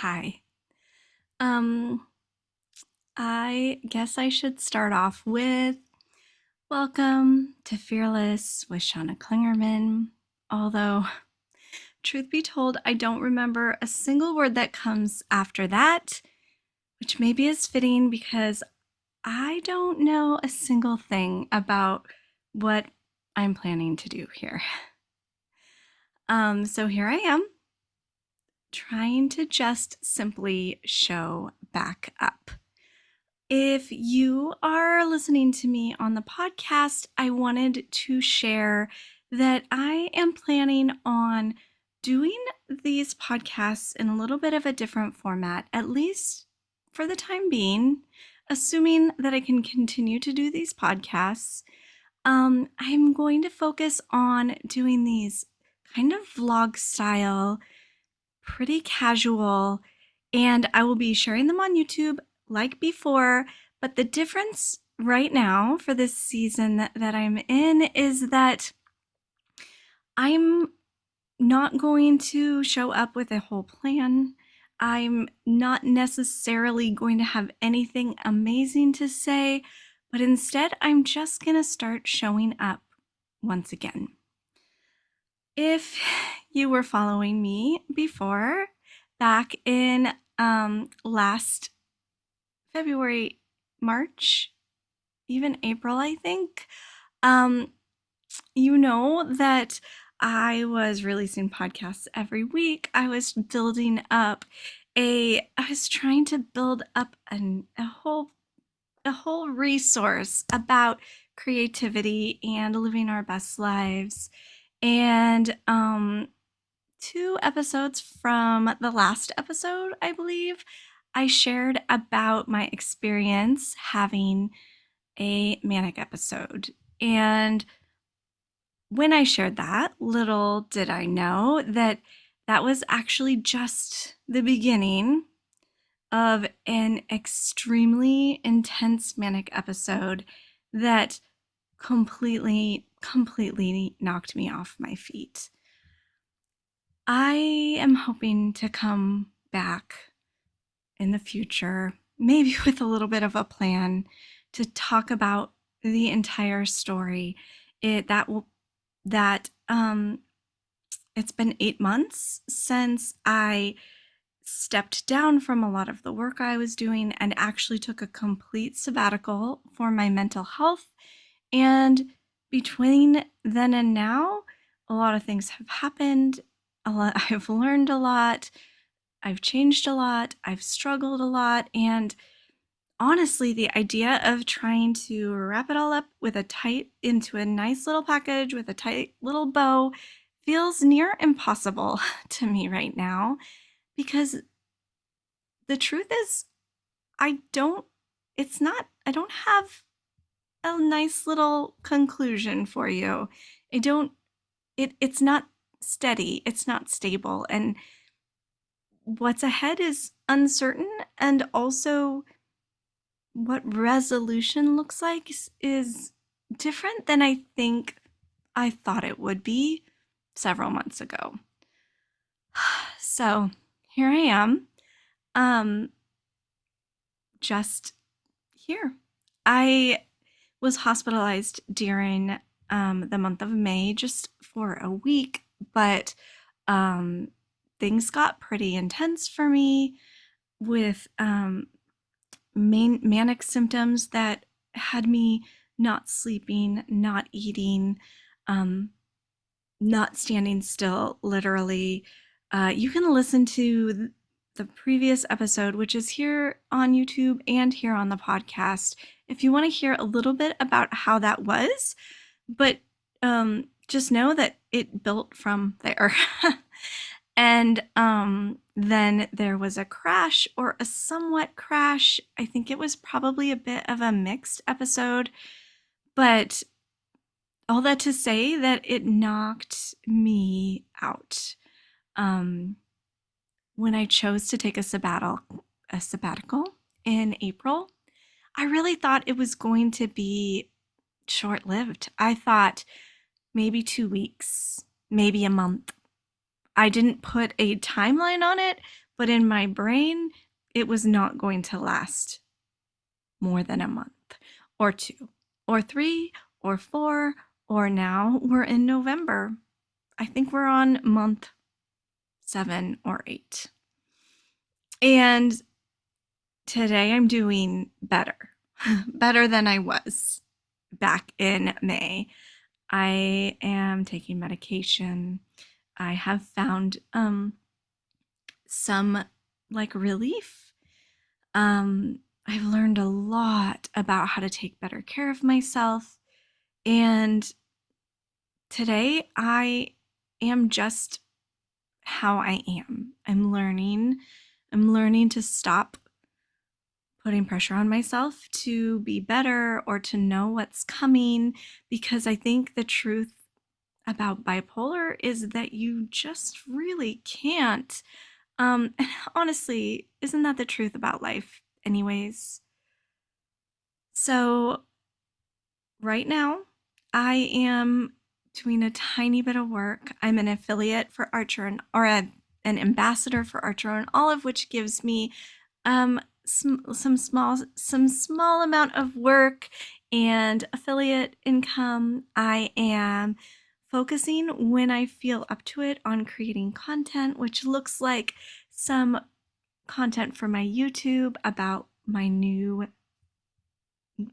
Hi. Um, I guess I should start off with welcome to Fearless with Shawna Clingerman. Although, truth be told, I don't remember a single word that comes after that, which maybe is fitting because I don't know a single thing about what I'm planning to do here. So here I am, trying to just simply show back up. If you are listening to me on the podcast, I wanted to share that I am planning on doing these podcasts in a little bit of a different format, at least for the time being, assuming that I can continue to do these podcasts. I'm going to focus on doing these kind of vlog style, pretty casual, and I will be sharing them on YouTube like before. But the difference right now for this season that I'm in is that I'm not going to show up with a whole plan. I'm not necessarily going to have anything amazing to say, but instead, I'm just going to start showing up once again. If you were following me before, back in last February, March, even April, I think, um, you know that I was releasing podcasts every week. I was trying to build up a whole resource about creativity and living our best lives. And 2 episodes from the last episode, I believe, I shared about my experience having a manic episode. And when I shared that, little did I know that that was actually just the beginning of an extremely intense manic episode that completely knocked me off my feet. I am hoping to come back in the future, maybe with a little bit of a plan to talk about the entire story. It that will that It's been 8 months since I stepped down from a lot of the work I was doing and actually took a complete sabbatical for my mental health. And between then and now, a lot of things have happened. I've learned a lot. I've changed a lot. I've struggled a lot. And honestly, the idea of trying to wrap it all up into a nice little package with a tight little bow feels near impossible to me right now because the truth is, I don't, I don't have a nice little conclusion for you. I don't, it's not steady, it's not stable. And what's ahead is uncertain. And also, what resolution looks like is different than I think I thought it would be several months ago. So here I am, um, just here. I was hospitalized during the month of May just for a week, but um, things got pretty intense for me with manic symptoms that had me not sleeping, not eating, um, not standing still, literally. You can listen to the previous episode, which is here on YouTube and here on the podcast, if you want to hear a little bit about how that was. But just know that it built from there. And then there was a crash, or a somewhat crash. I think it was probably a bit of a mixed episode, but all that to say that it knocked me out. Um, when I chose to take a sabbatical in April, I really thought it was going to be short-lived. I thought maybe 2 weeks, maybe a month. I didn't put a timeline on it, But in my brain, it was not going to last more than a month or two or three or four, or now we're in November. I think we're on month 7 or 8. And today I'm doing better, better than I was back in May. I am taking medication. I have found some like relief. I've learned a lot about how to take better care of myself. And today I am just how I am. I'm learning to stop putting pressure on myself to be better or to know what's coming, because I think the truth about bipolar is that you just really can't. And honestly, isn't that the truth about life anyways? So right now, I am doing a tiny bit of work. I'm an affiliate for Archer an ambassador for Archer and Olive, which gives me some small amount of work and affiliate income. I am focusing when I feel up to it on creating content, which looks like some content for my YouTube about my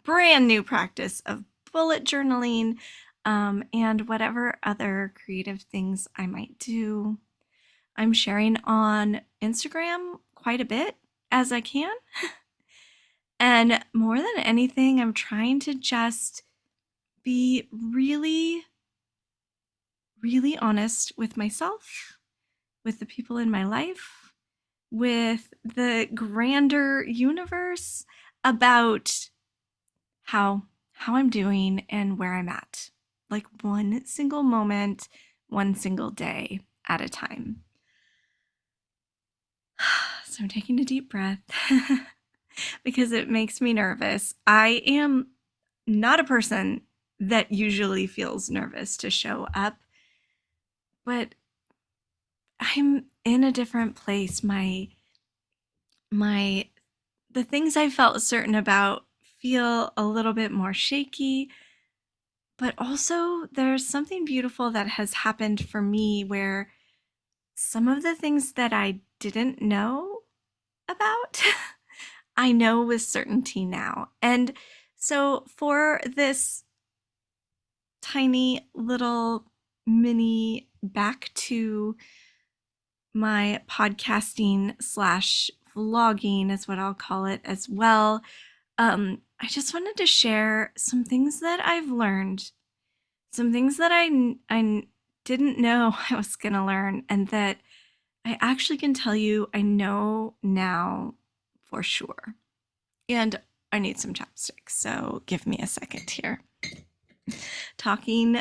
brand new practice of bullet journaling, and whatever other creative things I might do. I'm sharing on Instagram quite a bit as I can. And more than anything, I'm trying to just be really, really honest with myself, with the people in my life, with the grander universe about how I'm doing and where I'm at. Like one single moment, one single day at a time. So I'm taking a deep breath because it makes me nervous. I am not a person that usually feels nervous to show up, but I'm in a different place. The things I felt certain about feel a little bit more shaky, but also there's something beautiful that has happened for me where some of the things that I didn't know about, I know with certainty now. And so for this tiny little mini back to my podcasting slash vlogging is what I'll call it as well. I just wanted to share some things that I've learned, some things that I didn't know I was going to learn, and that I actually can tell you I know now for sure. And I need some chopsticks, so give me a second here. Talking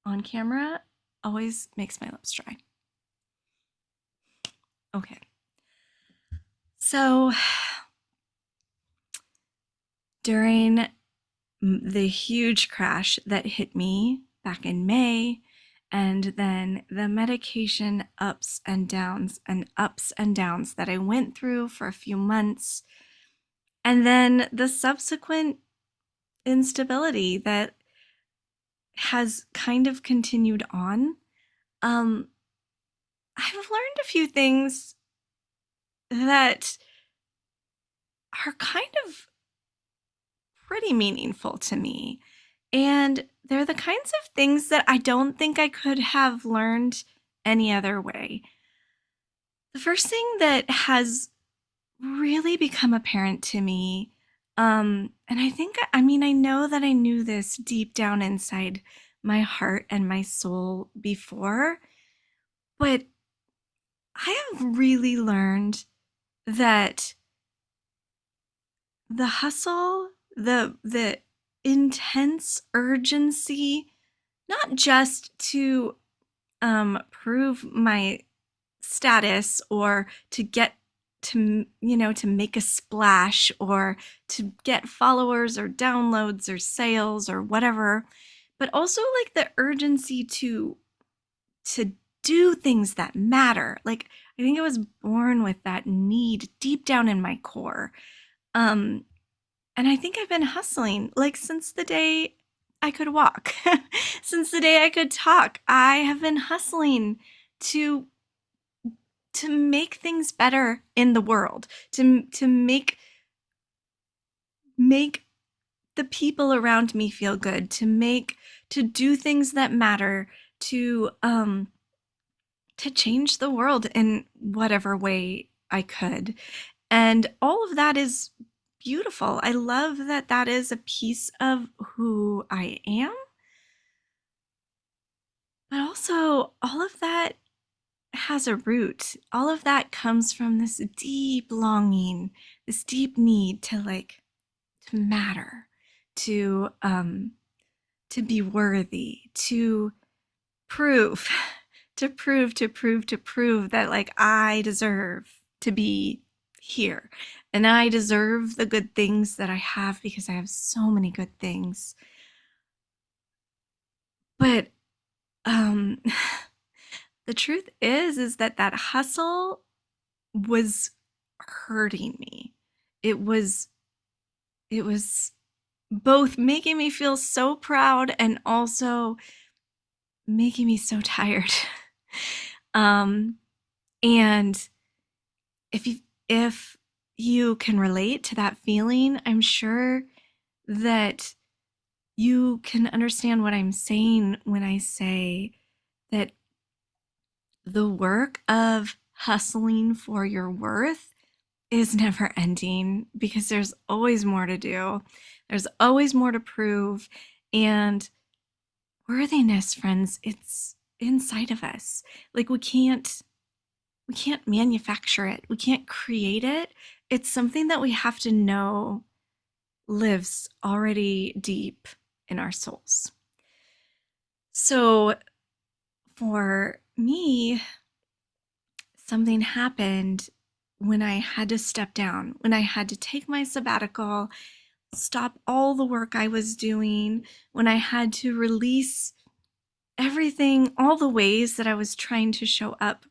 on camera always makes my lips dry. Okay. So during the huge crash that hit me back in May, and then the medication ups and downs that I went through for a few months, and then the subsequent instability that has kind of continued on, I've learned a few things that are kind of pretty meaningful to me. And they're the kinds of things that I don't think I could have learned any other way. The first thing that has really become apparent to me, and I know that I knew this deep down inside my heart and my soul before, but I have really learned that the hustle, the intense urgency, not just to prove my status or to get to make a splash or to get followers or downloads or sales or whatever, but also like the urgency to do things that matter. Like, I think I was born with that need deep down in my core. Um, and I think I've been hustling like since the day I could walk, since the day I could talk. I have been hustling to make things better in the world, to make the people around me feel good, to do things that matter, to change the world in whatever way I could. And all of that is beautiful. I love that that is a piece of who I am. But also, all of that has a root. All of that comes from this deep longing, this deep need to to matter, to to be worthy, to prove, to prove that I deserve to be here. And I deserve the good things that I have because I have so many good things. But um the truth is that that hustle was hurting me. It was it was both making me feel so proud and also making me so tired. um and if you can relate to that feeling, I'm sure that you can understand what I'm saying when I say that the work of hustling for your worth is never ending because there's always more to do. There's always more to prove. And worthiness, friends, it's inside of us. Like we can't manufacture it. We can't create it. It's something that we have to know lives already deep in our souls. So for me, something happened when I had to step down, when I had to take my sabbatical, stop all the work I was doing, when I had to release everything, all the ways that I was trying to show up,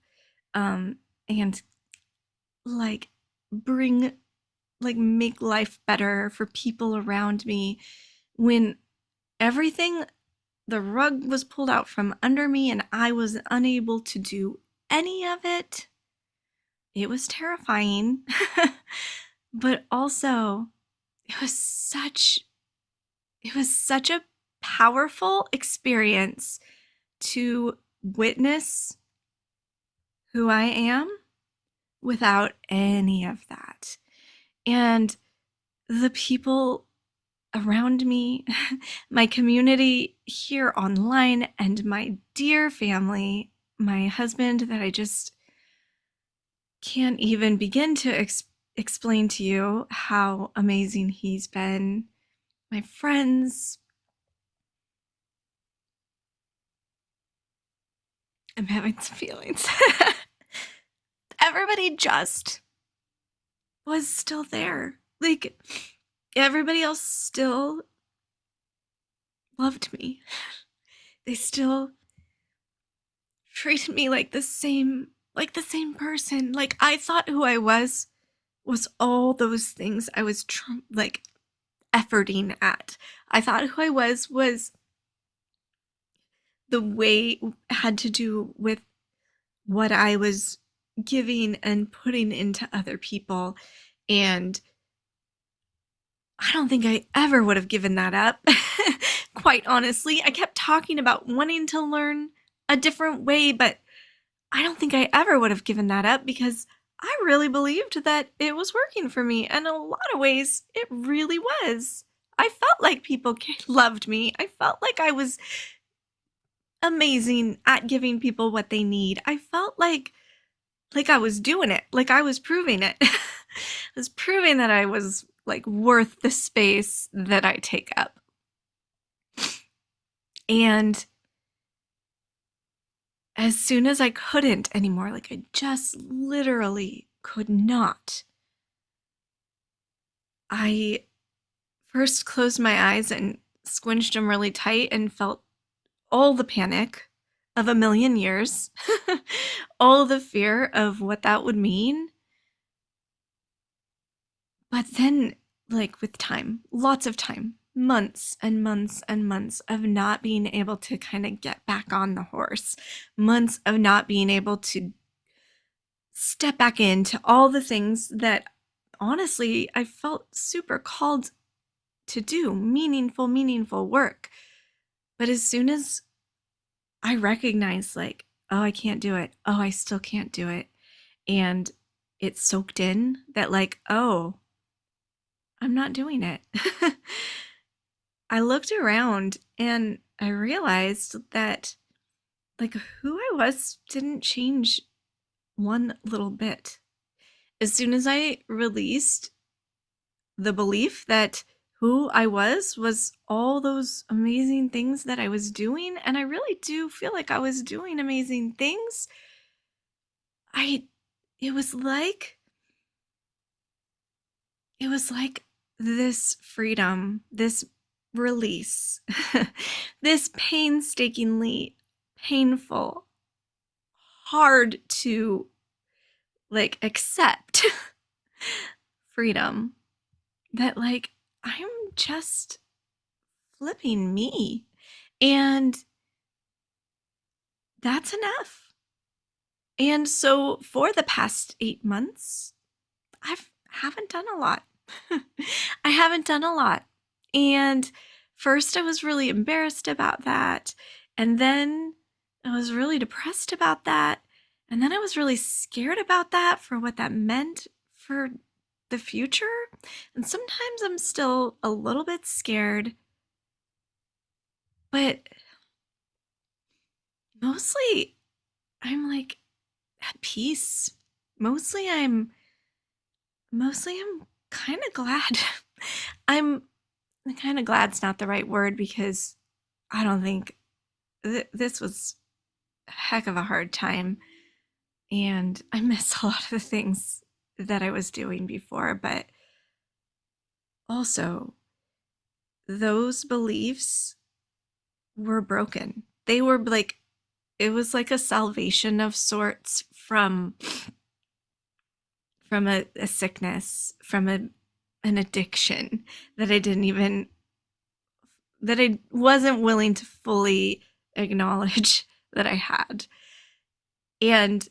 and like bring, make life better for people around me, when everything, the rug was pulled out from under me and I was unable to do any of it. It was terrifying, but also it was such it was such a powerful experience to witness who I am without any of that. And the people around me, my community here online, and my dear family, my husband that I just can't even begin to explain to you how amazing he's been. My friends, I'm having some feelings. Everybody just was still there. Like, everybody else still loved me. They still treated me like the same person. Like, I thought who I was all those things I was efforting at. I thought who I was the way had to do with what I was giving and putting into other people. And I don't think I ever would have given that up. Quite honestly, I kept talking about wanting to learn a different way, but I don't think I ever would have given that up because I really believed that it was working for me. And in a lot of ways, it really was. I felt like people loved me. I felt like I was amazing at giving people what they need. I felt like I was doing it, like I was proving it. I was proving that I was worth the space that I take up. And as soon as I couldn't anymore, I just literally could not, I first closed my eyes and squinched them really tight and felt all the panic of a million years, all the fear of what that would mean. But then, like with time, lots of time, months and months and months of not being able to kind of get back on the horse, months of not being able to step back into all the things that honestly I felt super called to do, meaningful work. But as soon as I recognized, like, oh, I can't do it, oh, I still can't do it, and it soaked in that, like, oh, I'm not doing it. I looked around and I realized that, like, who I was didn't change one little bit. As soon as I released the belief that who I was all those amazing things that I was doing, and I really do feel like I was doing amazing things. I it was like it was like this freedom, this release, this painstakingly painful, hard to like accept freedom that like I'm just flipping me. And that's enough. And so for the past 8 months, haven't done a lot. I haven't done a lot. And first I was really embarrassed about that. And then I was really depressed about that. And then I was really scared about that for what that meant for the future. And sometimes I'm still a little bit scared, but mostly I'm like at peace. Mostly I'm mostly I'm kind of glad. I'm kind of glad's not the right word because I don't think this was a heck of a hard time and I miss a lot of the things that I was doing before, but also those beliefs were broken. They were like it was like a salvation of sorts from a sickness, from an addiction that I didn't even that I wasn't willing to fully acknowledge that I had. And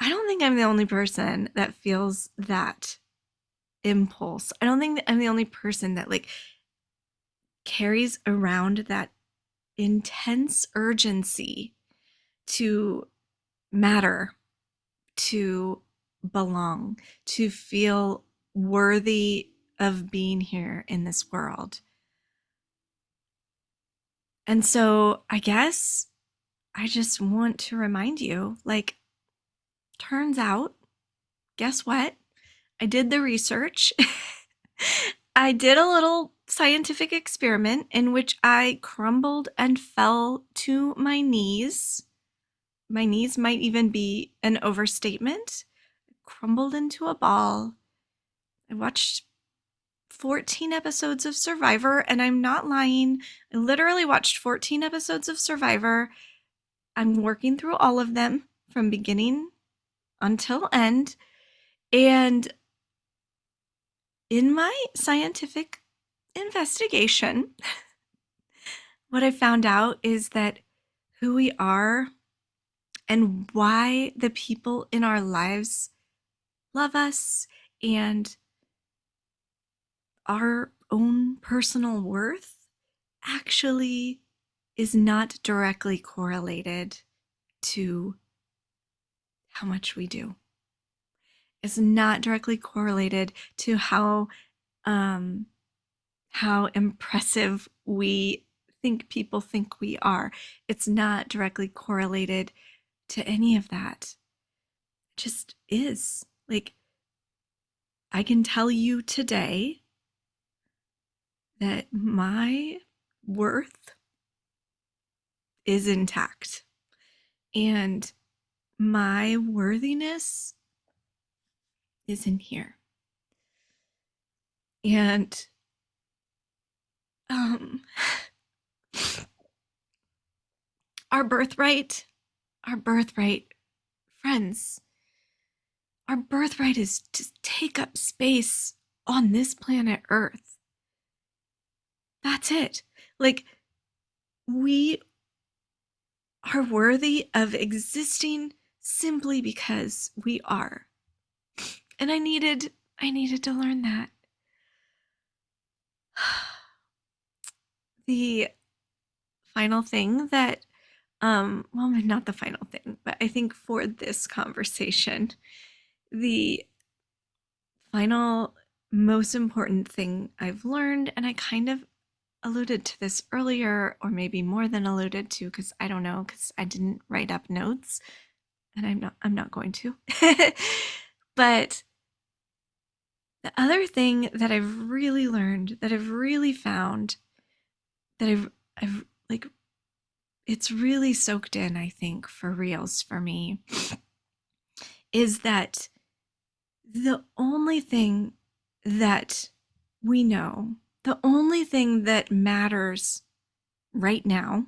I don't think I'm the only person that feels that impulse. I don't think that I'm the only person that like carries around that intense urgency to matter, to belong, to feel worthy of being here in this world. And so I guess I just want to remind you, like, turns out, guess what? I did the research. I did a little scientific experiment in which I crumbled and fell to my knees. My knees might even be an overstatement. Crumbled into a ball. I watched 14 episodes of Survivor, and I'm not lying. I literally watched 14 episodes of Survivor. I'm working through all of them from beginning until end. And in my scientific investigation, what I found out is that who we are and why the people in our lives love us and our own personal worth actually is not directly correlated to how much we do. It's not directly correlated to um, how impressive we think people think we are. It's not directly correlated to any of that. It just is. Like, I can tell you today that my worth is intact and my worthiness is in here. And um our birthright our birthright, friends, our birthright is to take up space on this planet Earth. That's it. Like, we are worthy of existing simply because we are. And I needed to learn that. The final thing that well, not the final thing, but I think for this conversation, the final most important thing I've learned, and I kind of alluded to this earlier, or maybe more than alluded to, because I don't know, because I didn't write up notes, and I'm not going to. But the other thing that I've really learned, that I've really found, that I've like, it's really soaked in, I think, for reals for me, is that the only thing that we know, the only thing that matters right now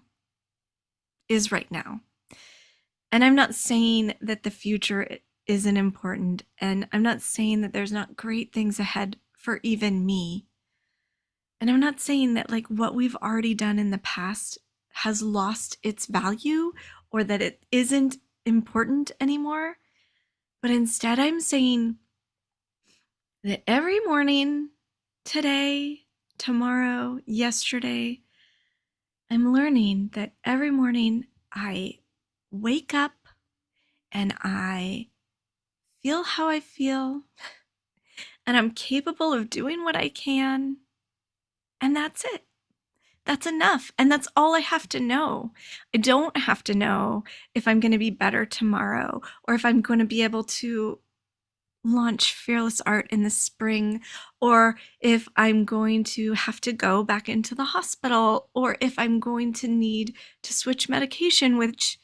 is right now. And I'm not saying that the future isn't important, and I'm not saying that there's not great things ahead for even me. And I'm not saying that like what we've already done in the past has lost its value or that it isn't important anymore. But instead, I'm saying that every morning, today, tomorrow, yesterday, I'm learning that every morning I wake up and I feel how I feel, and I'm capable of doing what I can, and that's it. That's enough. And that's all I have to know. I don't have to know if I'm going to be better tomorrow or if I'm going to be able to launch Fearless Art in the spring, or if I'm going to have to go back into the hospital, or if I'm going to need to switch medication, which,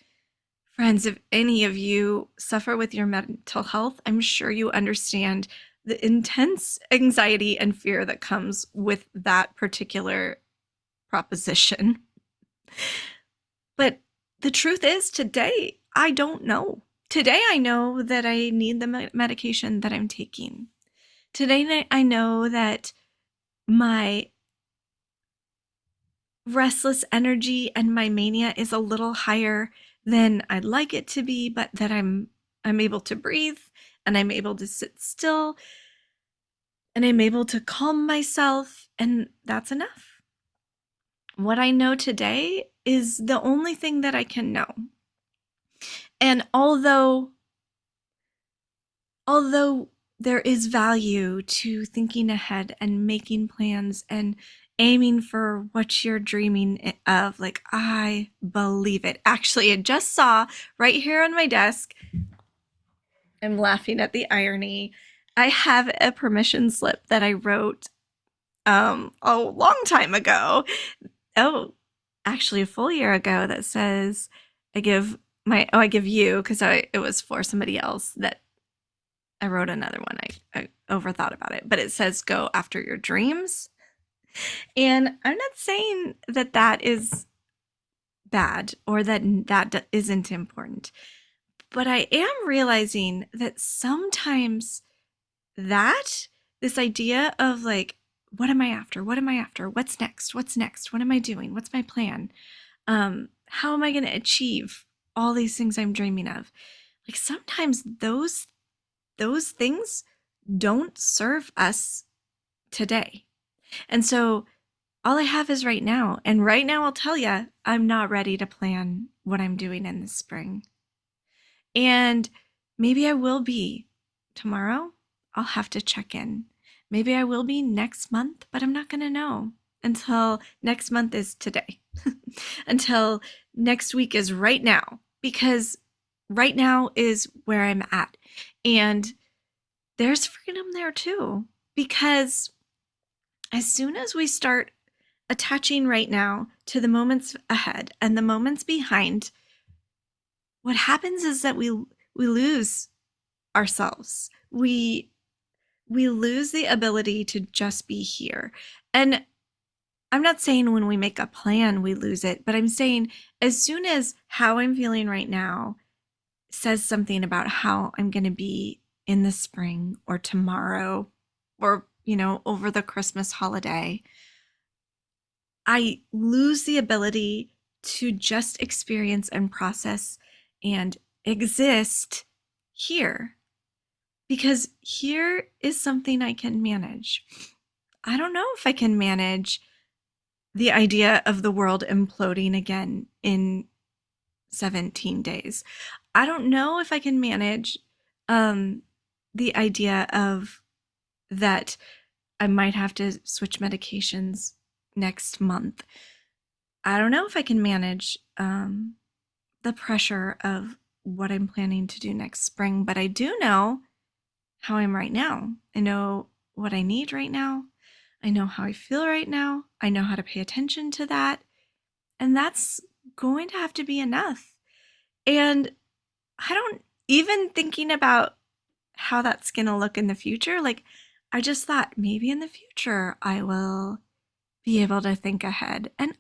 friends, if any of you suffer with your mental health, I'm sure you understand the intense anxiety and fear that comes with that particular proposition. But the truth is, today, I don't know. Today, I know that I need the medication that I'm taking. Today, I know that my restless energy and my mania is a little higher than I'd like it to be, but that I'm able to breathe, and I'm able to sit still, and I'm able to calm myself, and that's enough. What I know today is the only thing that I can know. And although there is value to thinking ahead and making plans and aiming for what you're dreaming of, like, I believe it. Actually, I just saw right here on my desk, I'm laughing at the irony, I have a permission slip that I wrote a long time ago. Oh, actually a full year ago, that says I give you, because it was for somebody else that I wrote another one. I overthought about it, but it says go after your dreams. And I'm not saying that that is bad or that that isn't important, but I am realizing that sometimes that this idea of like, what am I after? What am I after? What's next? What's next? What am I doing? What's my plan? How am I going to achieve all these things I'm dreaming of? Like, sometimes those things don't serve us today. And so all I have is right now. And right now, I'll tell you, I'm not ready to plan what I'm doing in the spring. And maybe I will be tomorrow. I'll have to check in. Maybe I will be next month, but I'm not going to know until next month is today, until next week is right now, because right now is where I'm at. And there's freedom there too, because as soon as we start attaching right now to the moments ahead and the moments behind, what happens is that we lose ourselves. We lose the ability to just be here. And I'm not saying when we make a plan we lose it, but I'm saying as soon as how I'm feeling right now says something about how I'm going to be in the spring or tomorrow or, over the Christmas holiday, I lose the ability to just experience and process and exist here because here is something I can manage. I don't know if I can manage the idea of the world imploding again in 17 days. I don't know if I can manage the idea of that I might have to switch medications next month. I don't know if I can manage the pressure of what I'm planning to do next spring, but I do know how I'm right now. I know what I need right now. I know how I feel right now. I know how to pay attention to that. And that's going to have to be enough. And I don't even thinking about how that's going to look in the future. Like, I just thought maybe in the future I will be able to think ahead. And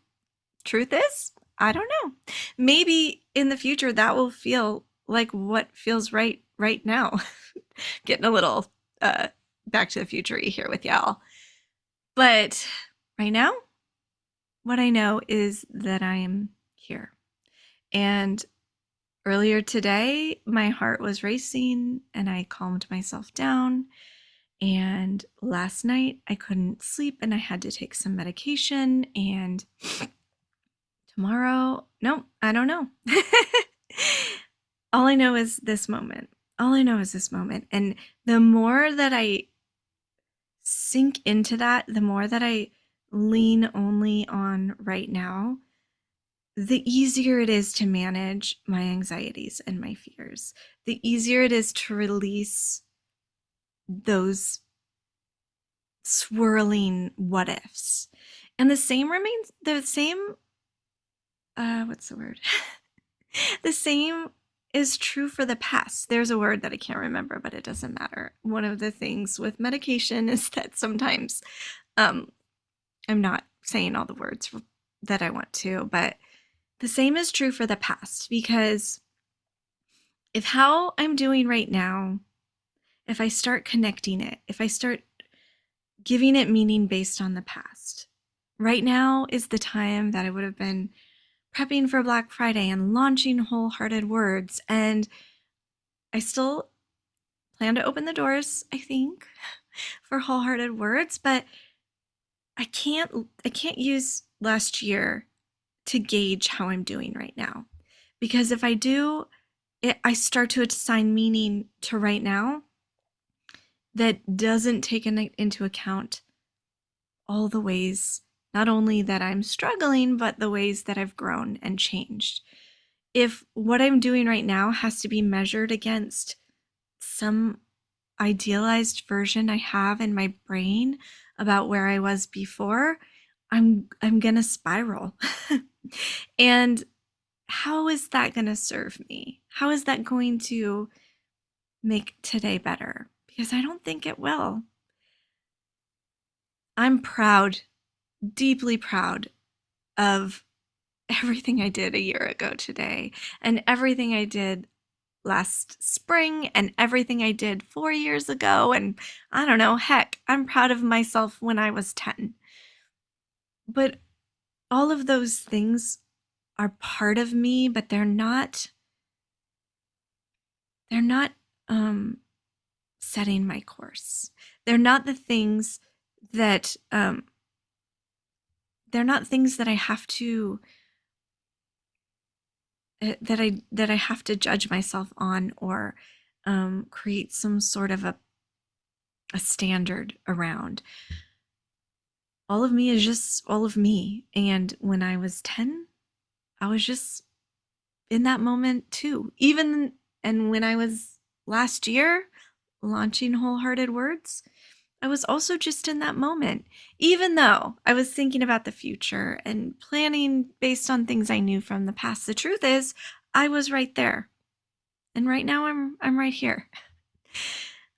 truth is, I don't know. Maybe in the future that will feel like what feels right now. Getting a little back to the future here with y'all. But right now, what I know is that I am here. And earlier today, my heart was racing and I calmed myself down. And last night, I couldn't sleep and I had to take some medication. And tomorrow, no, I don't know. All I know is this moment. All I know is this moment. And the more that I sink into that, the more that I lean only on right now, the easier it is to manage my anxieties and my fears. The easier it is to release those swirling what ifs. And the same remains, what's the word? The same is true for the past. There's a word that I can't remember, but it doesn't matter. One of the things with medication is that sometimes I'm not saying all the words that I want to, but the same is true for the past because if how I'm doing right now, if I start connecting it, if I start giving it meaning based on the past, right now is the time that I would have been prepping for Black Friday and launching Wholehearted Words. And I still plan to open the doors, I think, for Wholehearted Words, but I can't use last year to gauge how I'm doing right now. Because if I do, I start to assign meaning to right now that doesn't take into account all the ways, not only that I'm struggling, but the ways that I've grown and changed. If what I'm doing right now has to be measured against some idealized version I have in my brain about where I was before, I'm gonna spiral. And how is that gonna serve me? How is that going to make today better? Because I don't think it will. I'm proud, deeply proud of everything I did a year ago today and everything I did last spring and everything I did 4 years ago. And I don't know, heck, I'm proud of myself when I was 10. But all of those things are part of me, but they're not setting my course. They're not the things that they're not things that I have to that I have to judge myself on or create some sort of a standard around. All of me is just all of me. And when I was 10, I was just in that moment too. And when I was last year launching Wholehearted Words, I was also just in that moment, even though I was thinking about the future and planning based on things I knew from the past. The truth is, I was right there. And right now I'm right here.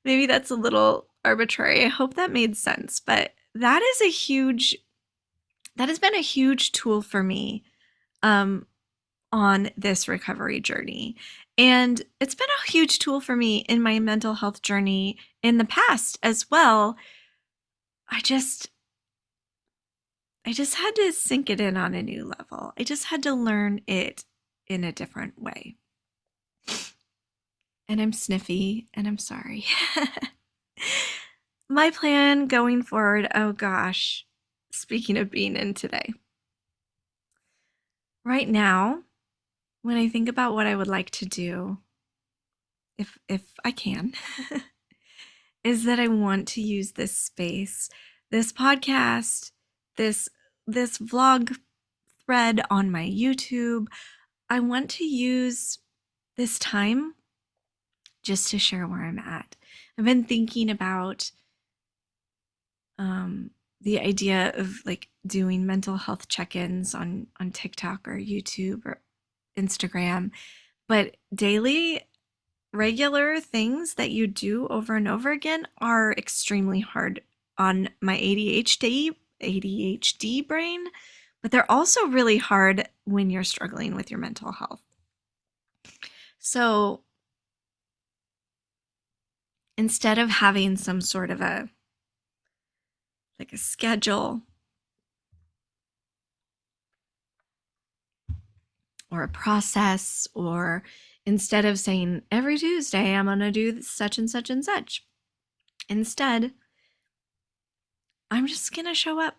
Maybe that's a little arbitrary. I hope that made sense, but that is a huge that has been a huge tool for me um, on this recovery journey. And it's been a huge tool for me in my mental health journey in the past as well. I just I just had to sink it in on a new level. I just had to learn it in a different way. And I'm sniffy and I'm sorry. My plan going forward, oh gosh, speaking of being in today. Right now, when I think about what I would like to do, if I can, is that I want to use this space, this podcast, this this vlog thread on my YouTube. I want to use this time just to share where I'm at. I've been thinking about um, the idea of like doing mental health check-ins on TikTok or YouTube or Instagram, but daily regular things that you do over and over again are extremely hard on my ADHD brain, but they're also really hard when you're struggling with your mental health. So instead of having some sort of a like a schedule or a process, or instead of saying every Tuesday I'm going to do such and such and such, instead I'm just going to show up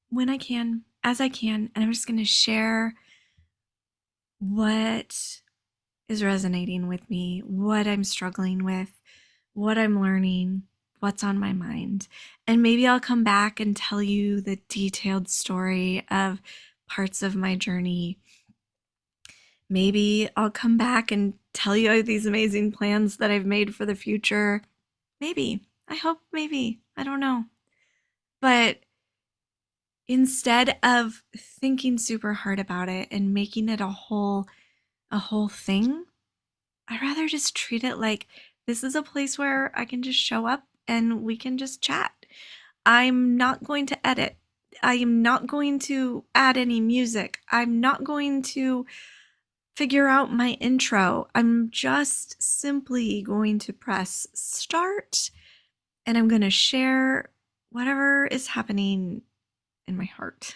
when I can, as I can, and I'm just going to share what is resonating with me, what I'm struggling with, what I'm learning, what's on my mind. And maybe I'll come back and tell you the detailed story of parts of my journey. Maybe I'll come back and tell you these amazing plans that I've made for the future. Maybe. I hope maybe. I don't know. But instead of thinking super hard about it and making it a whole thing, I'd rather just treat it like this is a place where I can just show up and we can just chat. I'm not going to edit. I am not going to add any music. I'm not going to figure out my intro. I'm just simply going to press start and I'm going to share whatever is happening in my heart.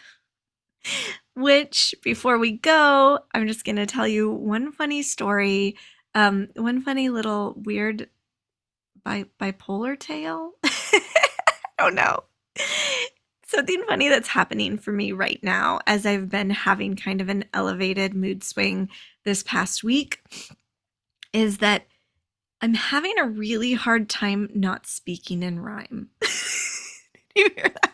Which, before we go, I'm just going to tell you one funny story, one funny little weird bipolar tale. I don't know. Something funny that's happening for me right now as I've been having kind of an elevated mood swing this past week is that I'm having a really hard time not speaking in rhyme. You hear that?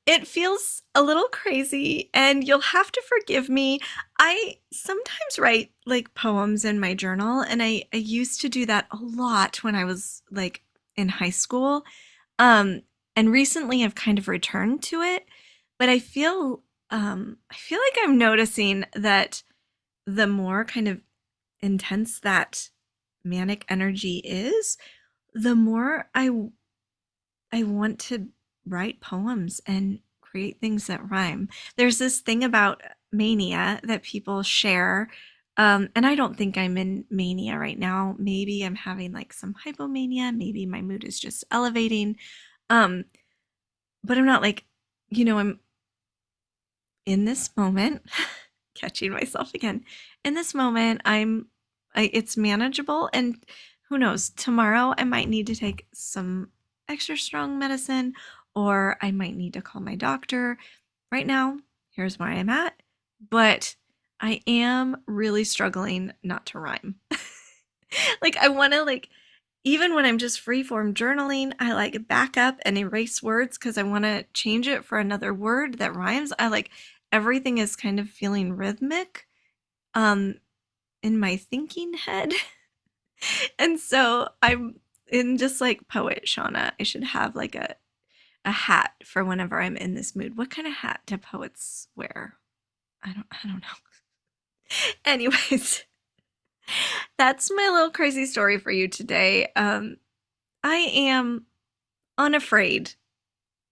It feels a little crazy, and you'll have to forgive me. I sometimes write like poems in my journal, and I used to do that a lot when I was like in high school. Um, and recently I've kind of returned to it, but I feel like I'm noticing that the more kind of intense that manic energy is, the more I want to write poems and create things that rhyme. There's this thing about mania that people share. And I don't think I'm in mania right now. Maybe I'm having like some hypomania. Maybe my mood is just elevating. Um, but I'm not like, I'm in this moment, catching myself again. In this moment, it's manageable. And who knows, tomorrow I might need to take some extra strong medicine or I might need to call my doctor. Right now, here's where I'm at. But I am really struggling not to rhyme. Like I want to like even when I'm just freeform journaling, I like back up and erase words because I want to change it for another word that rhymes. I like everything is kind of feeling rhythmic um in my thinking head. And so I'm in just like poet Shawna. I should have like a hat for whenever I'm in this mood. What kind of hat do poets wear? I don't know. Anyways, that's my little crazy story for you today. I am unafraid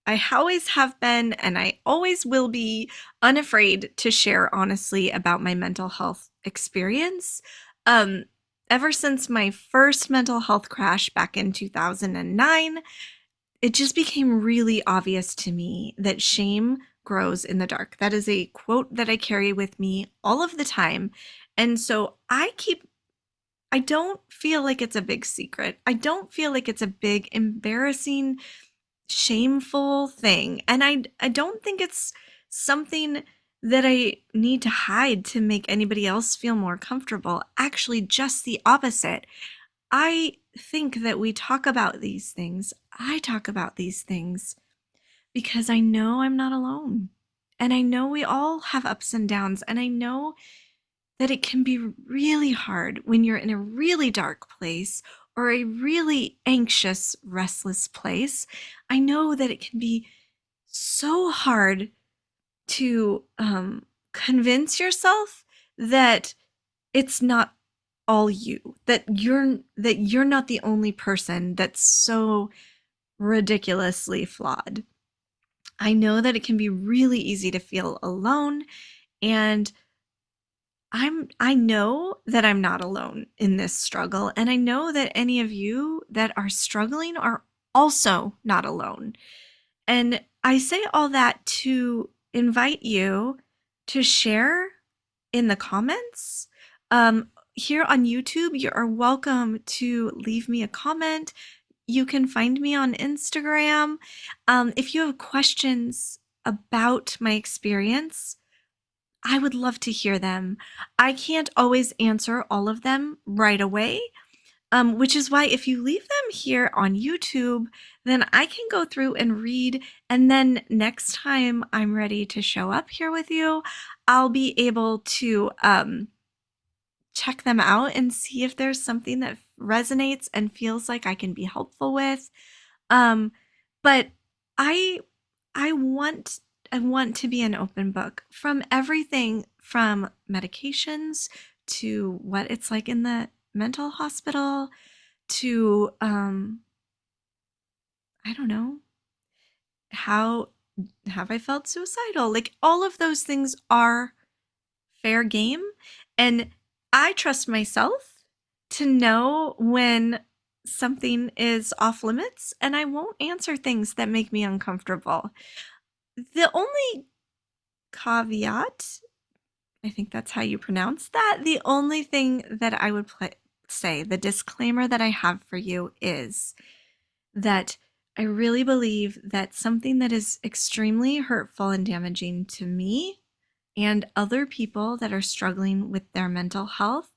I always have been, and I always will be unafraid to share honestly about my mental health experience. Um, Ever since my first mental health crash back in 2009, it just became really obvious to me that shame grows in the dark. That is a quote that I carry with me all of the time. And so I don't feel like it's a big secret. I don't feel like it's a big, embarrassing, shameful thing. And I don't think it's something that I need to hide to make anybody else feel more comfortable. Actually, just the opposite. I think that we talk about these things. I talk about these things because I know I'm not alone. And I know we all have ups and downs. And I know that it can be really hard when you're in a really dark place or a really anxious, restless place. I know that it can be so hard to convince yourself that it's not all you, that you're not the only person that's so ridiculously flawed. I know that it can be really easy to feel alone, and I know that I'm not alone in this struggle, and I know that any of you that are struggling are also not alone. And I say all that to invite you to share in the comments. Here on YouTube, you are welcome to leave me a comment. You can find me on Instagram. If you have questions about my experience, I would love to hear them. I can't always answer all of them right away, which is why if you leave them here on YouTube, then I can go through and read. And then next time I'm ready to show up here with you, I'll be able to check them out and see if there's something that resonates and feels like I can be helpful with. Um, but I I want I want to be an open book from everything from medications to what it's like in the mental hospital to I don't know, how have I felt suicidal? Like all of those things are fair game, and I trust myself to know when something is off limits, and I won't answer things that make me uncomfortable. The only caveat, I think that's how you pronounce that, the only thing that I would say, the disclaimer that I have for you is that I really believe that something that is extremely hurtful and damaging to me and other people that are struggling with their mental health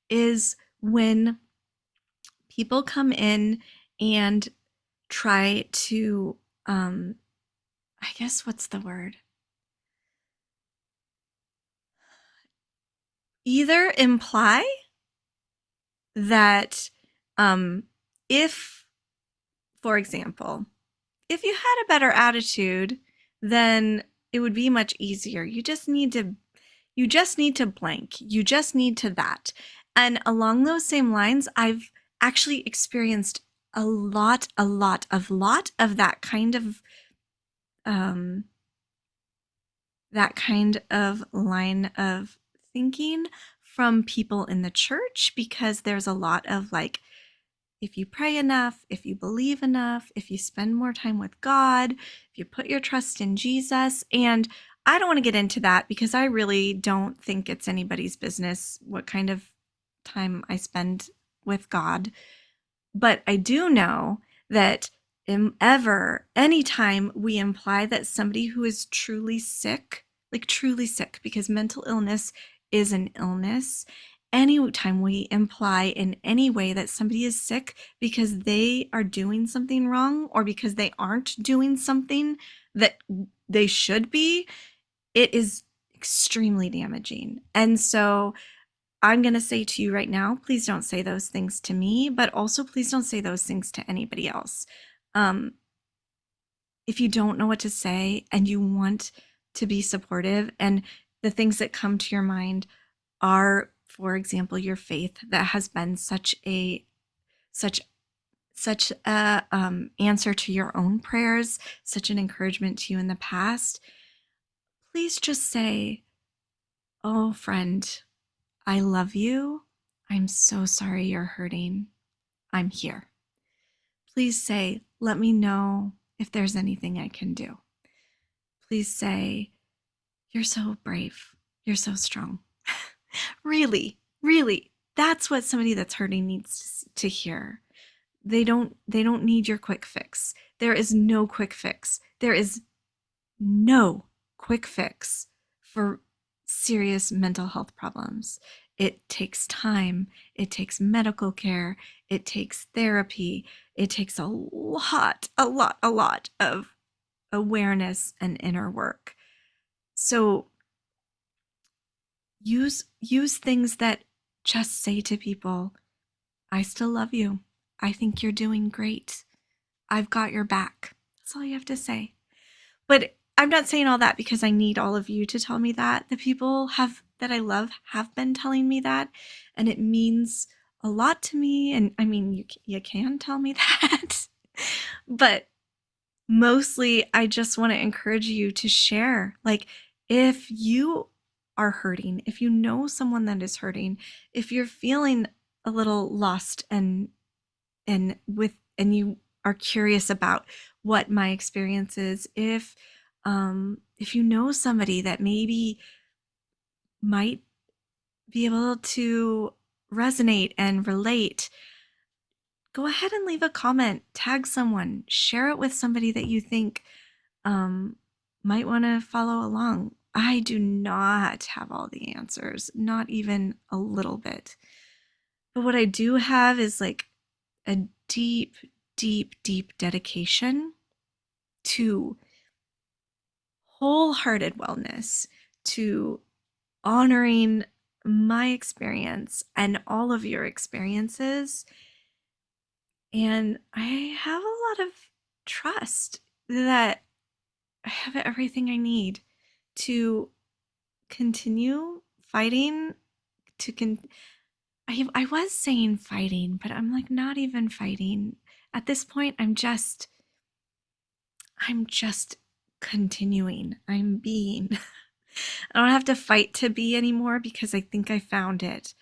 is when people come in and try to, I guess, what's the word? Either imply that if, for example, if you had a better attitude, then it would be much easier. You just need to blank. You just need to that. And along those same lines, I've actually experienced a lot of um, that kind of line of thinking from people in the church, because there's a lot of like, if you pray enough, if you believe enough, if you spend more time with God, if you put your trust in Jesus. And I don't want to get into that because I really don't think it's anybody's business what kind of time I spend with God. But I do know that anytime we imply that somebody who is truly sick, like truly sick, because mental illness is an illness, anytime we imply in any way that somebody is sick because they are doing something wrong or because they aren't doing something that they should be, it is extremely damaging. And so I'm going to say to you right now, please don't say those things to me, but also please don't say those things to anybody else. Um, if you don't know what to say and you want to be supportive, and the things that come to your mind are, for example, your faith that has been such such a answer to your own prayers, such an encouragement to you in the past, please just say, "Oh, friend, I love you. I'm so sorry you're hurting. I'm here." Please say, "Let me know if there's anything I can do." Please say, "You're so brave. You're so strong." Really, really, that's what somebody that's hurting needs to hear. They don't need your quick fix. There is no quick fix. There is no quick fix for serious mental health problems. It takes time, it takes medical care, it takes therapy, it takes a lot of awareness and inner work. So use things that just say to people, "I still love you. I think you're doing great. I've got your back." That's all you have to say. But I'm not saying all that because I need all of you to tell me that. The people that I love have been telling me that, and it means a lot to me. And I mean, you can tell me that, but mostly I just want to encourage you to share. Like, if you are hurting, if you know someone that is hurting, if you're feeling a little lost and you are curious about what my experience is, if you know somebody that maybe might be able to resonate and relate, go ahead and leave a comment, tag someone, share it with somebody that you think um, might want to follow along. I do not have all the answers, not even a little bit. But what I do have is like a deep, deep, deep dedication to wholehearted wellness, to honoring my experience and all of your experiences. And I have a lot of trust that I have everything I need to continue fighting, I was saying fighting, but I'm like not even fighting. At this point, I'm just continuing. I'm being. I don't have to fight to be anymore because I think I found it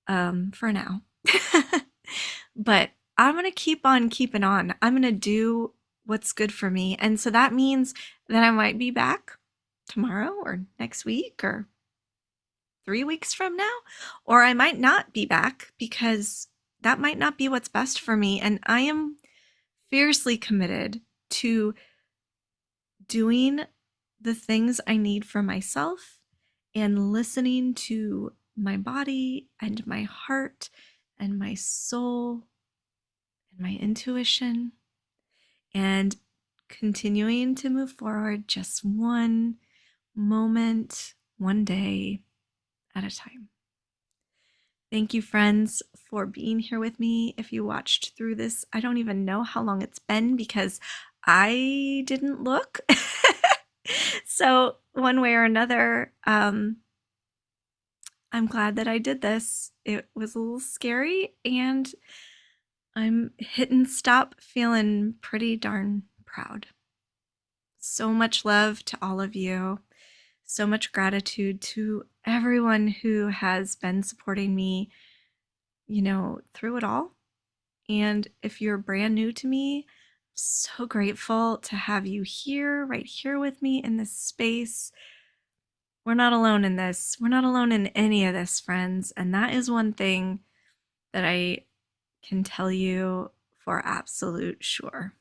for now. But I'm going to keep on keeping on. I'm going to do what's good for me. And so that means that I might be back tomorrow or next week or 3 weeks from now, or I might not be back because that might not be what's best for me. And I am fiercely committed to doing the things I need for myself and listening to my body and my heart and my soul and my intuition and continuing to move forward just one moment, one day at a time. Thank you, friends, for being here with me. If you watched through this, I don't even know how long it's been because I didn't look. So one way or another, I'm glad that I did this. It was a little scary, and I'm hitting stop feeling pretty darn proud. So much love to all of you. So much gratitude to everyone who has been supporting me, through it all. And if you're brand new to me, I'm so grateful to have you here, right here with me in this space. We're not alone in this. We're not alone in any of this, friends. And that is one thing that I can tell you for absolute sure.